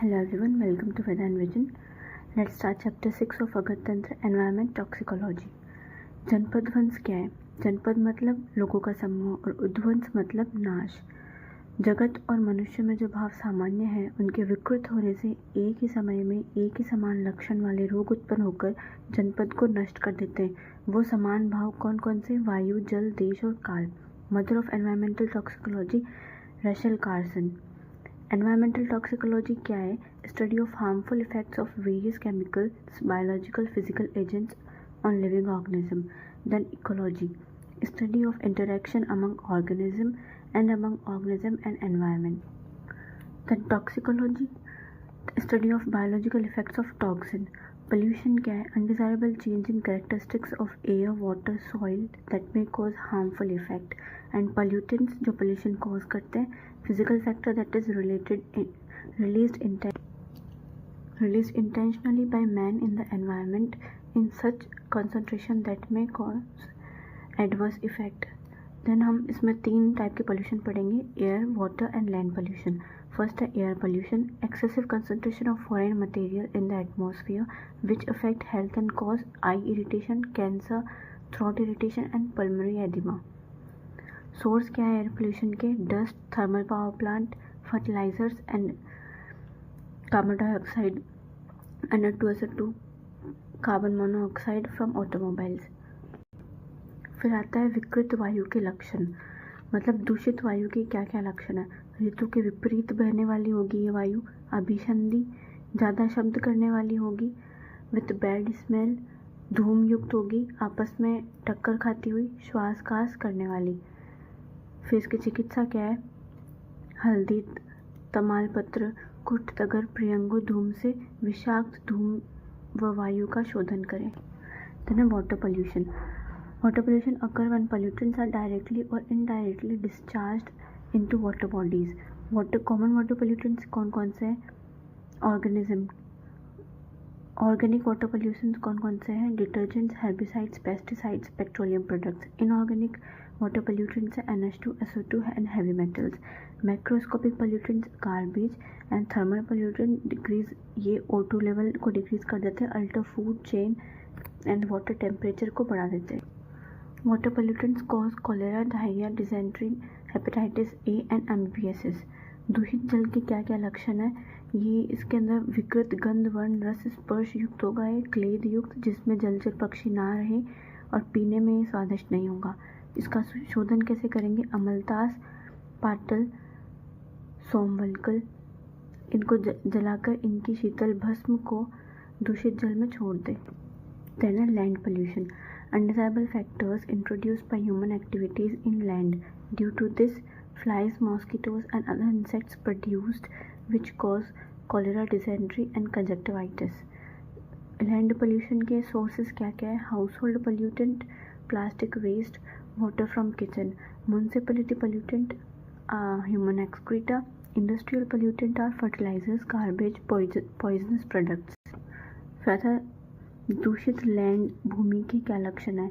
Hello everyone, welcome to Veda and Vision. Let's start chapter 6 of agadtantra, environment toxicology. जनपद वंश क्या है? जनपद मतलब लोगों का समूह और उद्वंश मतलब नाश। जगत और मनुष्य में जो भाव सामान्य है उनके विकृत होने से एक ही समय में एक ही समान लक्षण वाले रोग उत्पन्न होकर जनपद को नष्ट कर देते हैं। वो समान भाव कौन कौन से? वायु, जल, देश और काल। Mother of environmental toxicology Rachel Carson. Environmental toxicology क्या है? Study of harmful effects of various chemicals, biological, physical agents on living organism. Then ecology, study of interaction among organism and among organism and environment. Then toxicology, study of biological effects of toxin. Pollution क्या है? Undesirable change in characteristics of air, water, soil that may cause harmful effect. And pollutants जो pollution cause करते हैं, physical factor that is released intentionally by man in the environment in such concentration that may cause adverse effect. Then हम इसमें 3 type के pollution पढ़ेंगे, air, water and land pollution. First है air pollution, excessive concentration of foreign material in the atmosphere which affect health and cause eye irritation, cancer, throat irritation and pulmonary oedema. Source क्या है air pollution के? Dust, thermal power plant, fertilisers and carbon dioxide and N2SO2 carbon monoxide from automobiles. फिर आता है विकृत वायु के लक्षण, मतलब दूषित वायु के क्या क्या लक्षण है? ऋतु के विपरीत बहने वाली होगी ये वायु, अभिसंधि, ज़्यादा शब्द करने वाली होगी, विथ बैड स्मेल, धूम युक्त होगी, आपस में टक्कर खाती हुई, श्वासकास करने वाली। फिर इसकी चिकित्सा क्या है? हल्दी, तमालपत्र, कुट, तगर, प्रियंगु धूम से विषाक्त धूम व वायु का शोधन करें। Then water pollution. Water pollution occur when pollutants are directly or indirectly discharged into water bodies. Water common water pollutants कौन कौन से हैं? ऑर्गेनिज्म। ऑर्गेनिक वाटर पोल्यूशन कौन कौन से हैं? Detergents, herbicides, pesticides, petroleum products. Inorganic water pollutants है NH2SO2 and heavy metals. Macroscopic pollutants garbage and thermal pollutant decrease, ये O2 लेवल को डिक्रीज कर देते हैं, alter food chain and water temperature को बढ़ा देते हैं। Water pollutants cause cholera, diarrhoea, dysentery, hepatitis A and MBSS. दूषित जल के क्या क्या लक्षण है? ये इसके अंदर विकृत गंध, वर्ण, रस, स्पर्श युक्त होगा, ये क्लेद युक्त, जिसमें जलचर पक्षी ना रहे और पीने में स्वादिष्ट नहीं होगा। इसका शोधन कैसे करेंगे? अमलतास, पाटल, सोमवलकल, इनको जलाकर इनकी शीतल भस्म को दूषित जल में छोड़ दें। Then land pollution, undesirable factors introduced by human activities in land. Due to this, flies, mosquitoes and other insects produced which cause cholera, dysentery and conjunctivitis. Land pollution के सोर्सेज क्या क्या है? Household pollutant, plastic waste, water from kitchen. Municipality pollutant, human excreta. Industrial pollutant are fertilisers, garbage, poisonous products. फिर दूषित land भूमि के क्या लक्षण है?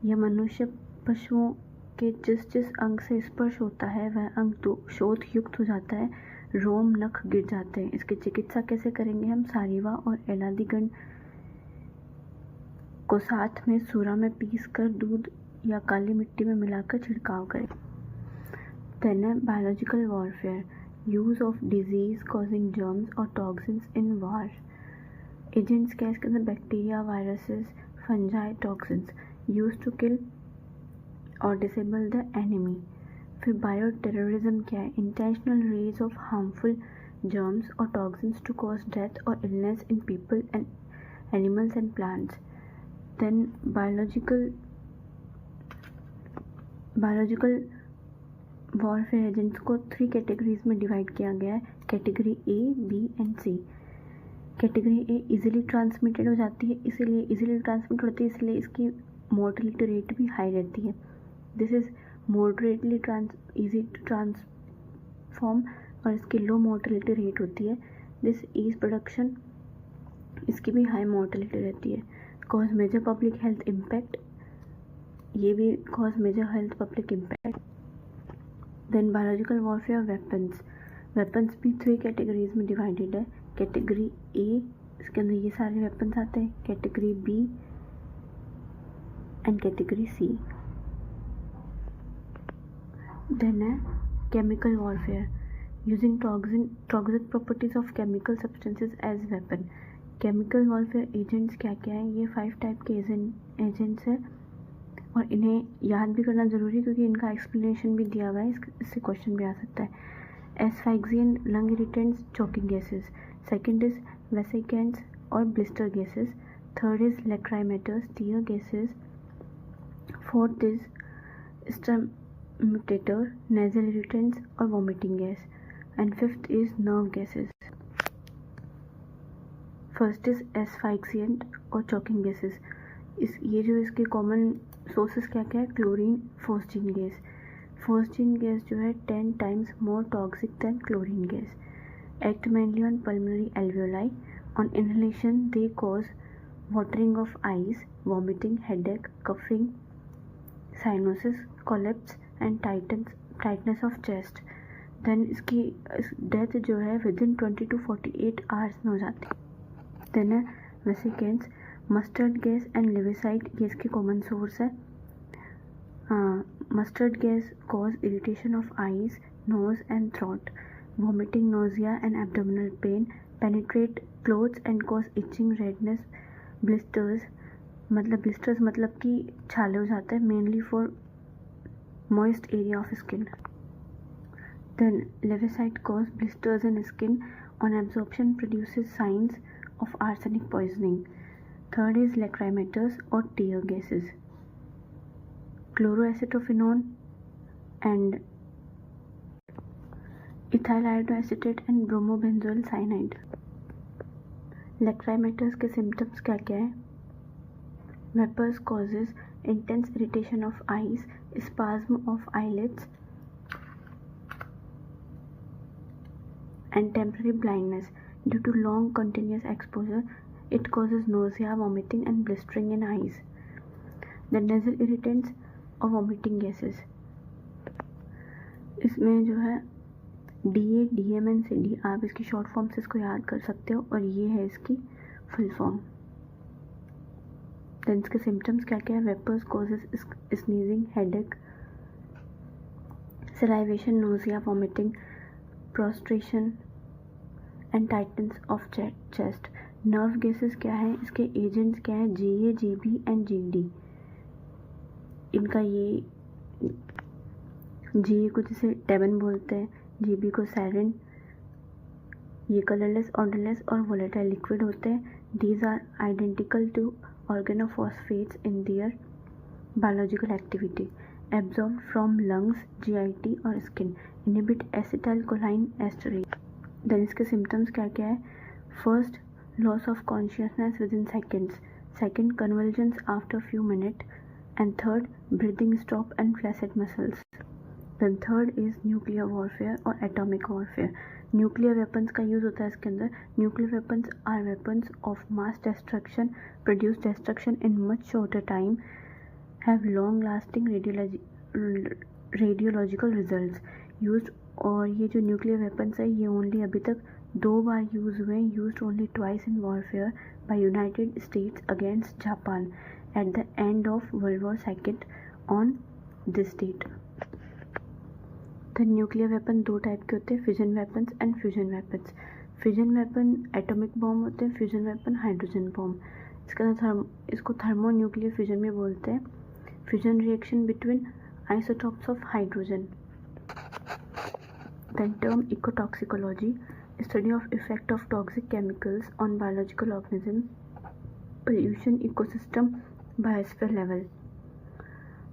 यह मनुष्य पशुओं के जिस जिस अंग से स्पर्श होता है वह अंग शोथ युक्त हो जाता है, रोम, नख गिर जाते हैं। इसकी चिकित्सा कैसे करेंगे हम? सारीवा और एलादीगण को साथ में सूरा में पीस कर दूध या काली मिट्टी में मिलाकर छिड़काव करें। Then biological warfare, use of disease causing germs और टॉक्सिन्स इन वार। एजेंट्स क्या है इसके अंदर? Bacteria, viruses, fungi, toxins use to kill और डिसेबल द एनिमी। फिर बायो टेररिज्म क्या है? Intentional raise of harmful germs और टॉक्सिन्स टू कॉज डेथ और illness in people and animals and plants. Then biological warfare agents को 3 categories में divide किया गया है, category A, B and C। Category A easily transmitted हो जाती है, इसीलिए इजीली ट्रांसमिट होती है, इसलिए इसकी मोर्टेलिटी रेट भी हाई रहती है। This is moderately easy to transform और इसकी लो मोर्टेलिटी रेट होती है। दिस ईज प्रोडक्शन, इसकी भी हाई मोर्टेलिटी रहती है। Cause major public health impact, ये भी cause major health public impact. Then biological warfare weapons, weapons भी 3 कैटेगरीज में डिवाइडेड है। कैटेगरी ए, इसके अंदर ये सारे वेपन्स आते हैं, category B and category C. Then है chemical warfare, using toxic properties of chemical substances as weapon. Chemical warfare agents क्या क्या हैं? ये 5 टाइप के एजेंट्स हैं और इन्हें याद भी करना ज़रूरी है क्योंकि इनका एक्सप्लेनेशन भी दिया हुआ है, इससे क्वेश्चन भी आ सकता है। Asphyxiant, lung irritants, choking gases. Second is vesicants और blister gases. Third is lachrymators, tear gases. Fourth is sternutator, nasal irritants और vomiting gas. And fifth is nerve gases. First is asphyxiant और choking gases. ये जो इसके common sources क्या क्या है? Chlorine, phosgene gas. Phosgene gas जो है 10 times more toxic than chlorine gas. Act mainly on pulmonary alveoli. On inhalation, they cause watering of eyes, vomiting, headache, coughing, cyanosis, collapse and tightness of chest. Then इसकी death जो है within 20 to 48 hours में हो जाती है। Then है vesicants, mustard gas and lewisite, ये इसकी कॉमन सोर्स है। Mustard gas cause irritation of eyes, nose and throat, vomiting, nausea and abdominal pain, penetrate clothes and cause itching, redness, blisters मतलब कि छाले हो जाते हैं, mainly for moist area of skin. Then levisite cause blisters in skin, on absorption produces signs of arsenic poisoning. Third is lacrimators or tear gases, chloroacetophenone and ethyl iodoacetate and bromobenzoyl cyanide. लैक्राइमेटर्स के symptoms क्या क्या है? Vapours causes intense irritation of eyes, spasm of eyelids and temporary blindness due to long continuous exposure. It causes nausea, vomiting and blistering in eyes. The nasal irritants और vomiting gases, इसमें जो है DA, DM and CD, आप इसकी short form से इसको याद कर सकते हो और ये है इसकी फुल फॉर्म। देन इसके सिम्टम्स क्या क्या है? Vapours causes sneezing, headache, salivation, nausea, vomiting, prostration and tightness of chest. Nerve gases क्या है? इसके एजेंट्स क्या है? GA, GB and GD। इनका ये GA को जैसे टेबन बोलते हैं, GB को सैरिन, ये कलरलेस, ऑर्डरलेस और वोलेटाइल लिक्विड होते हैं। These are identical to organophosphates in their biological activity, absorb from lungs, GIT और skin, inhibit acetylcholinesterase. Then इसके सिम्टम्स क्या क्या है? First, loss of consciousness within seconds. Second, convulsions after few minute and third, breathing stop and flaccid muscles. Then third is nuclear warfare और atomic warfare. Nuclear weapons का use होता है इसके अंदर। Nuclear weapons are weapons of mass destruction, produce destruction in much shorter time, have long lasting radiological results used. और ये जो nuclear weapons है ये ओनली अभी तक 2 बार यूज़ हुए, used only twice in warfare by United States against Japan at the end of World War second on this date. The nuclear weapon 2 type के होते हैं, fission weapons and fusion weapons. Fission weapon atomic bomb होते हैं, fusion weapon hydrogen bomb. इसको thermonuclear fusion में बोलते हैं। Fusion reaction between isotopes of hydrogen. Then term ecotoxicology, study of effect of toxic chemicals on biological organisms, pollution, ecosystem, biosphere level.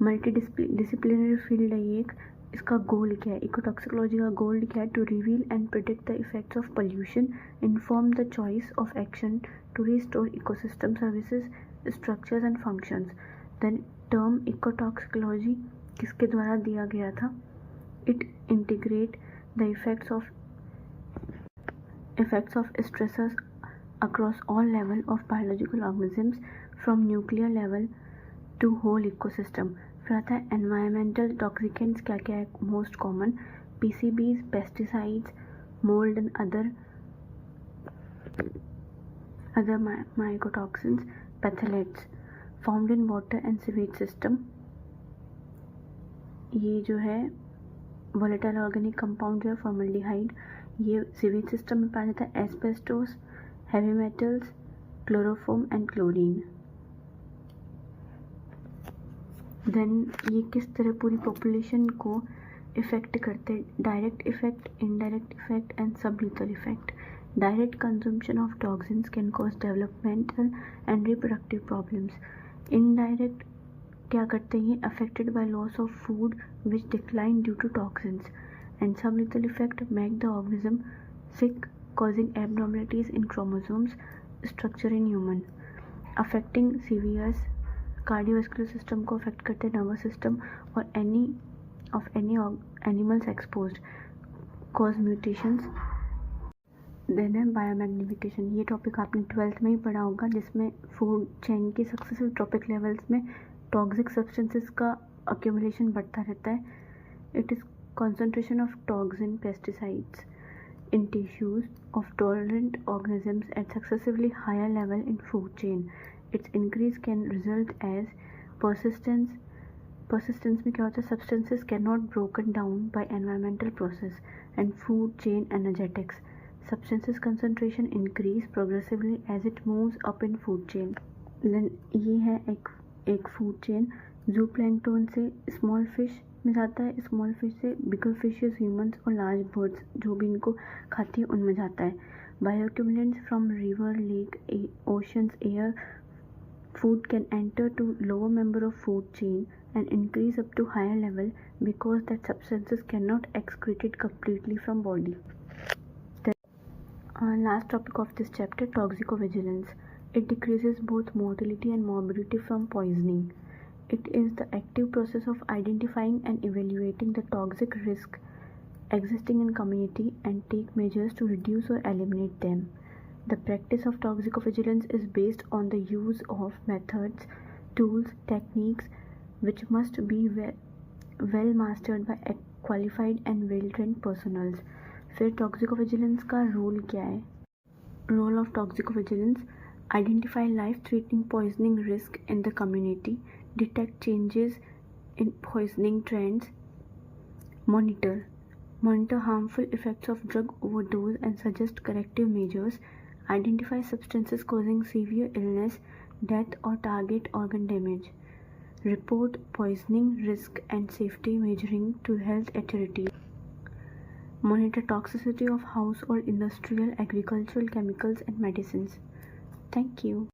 Multidisciplinary field है ये एक। इसका गोल क्या है? इकोटॉक्सिकोलॉजी का गोल क्या है? To reveal and predict the effects of pollution, inform the choice of action to restore ecosystem services, structures and functions. Then term ecotoxicology किसके द्वारा दिया गया था? It integrate the effects of stressors across all level of biological organisms from nuclear level to whole ecosystem. फिर आता है environmental toxicants क्या क्या है? most common PCBs, pesticides, mold and other mycotoxins, phthalates found in water and sewage system. ये जो है volatile organic compound जो है formaldehyde, ये सीवेज सिस्टम में पाया जाता है. Asbestos, heavy metals, chloroform and chlorine. Then ये किस तरह पूरी पॉपुलेशन को इफेक्ट करते हैं. Direct effect, indirect effect and sublethal effect. Direct consumption of toxins can cause developmental and reproductive problems. Indirect क्या करते हैं, affected by loss of food which decline due to toxins. And sublethal effect make the organism sick, causing abnormalities in chromosomes structure in human, affecting severe cardiovascular system को affect करते हैं, nervous system और any animals exposed, cause mutations. Then है biomagnification. ये topic आपने 12th में ही पढ़ा होगा, जिसमें फूड चेन के सक्सेसिव ट्रॉपिक लेवल्स में टॉक्सिक सब्सटेंसेस का अक्यूमुलेशन बढ़ता रहता है. It is concentration of toxin pesticides in tissues of tolerant organisms at successively higher level in food chain. Its increase can result as persistence में क्या होता है, substances cannot broken down by environmental process and food chain energetics. Substances concentration increase progressively as it moves up in food chain. Then ये है एक food chain. zooplankton से small fish में जाता है, स्मॉल फिश से बिगर फिशेस, ह्यूमंस और large birds जो भी इनको खाती है उनमें जाता है. Bioaccumulants from river, lake, oceans, air, food can enter to lower member of food chain and increase up to higher level because that substances can not excreted completely from body. Last topic of this chapter, toxicovigilance. It decreases both mortality and morbidity from poisoning. It is the active process of identifying and evaluating the toxic risk existing in community and take measures to reduce or eliminate them. The practice of toxicovigilance is based on the use of methods, tools, techniques which must be well mastered by qualified and well-trained personnel. फिर toxicovigilance का role क्या है? Role of toxicovigilance: identify life-threatening poisoning risk in the community, detect changes in poisoning trends, monitor harmful effects of drug overdose and suggest corrective measures, identify substances causing severe illness, death or target organ damage, report poisoning risk and safety measuring to health authorities, monitor toxicity of household, industrial, agricultural chemicals and medicines. Thank you.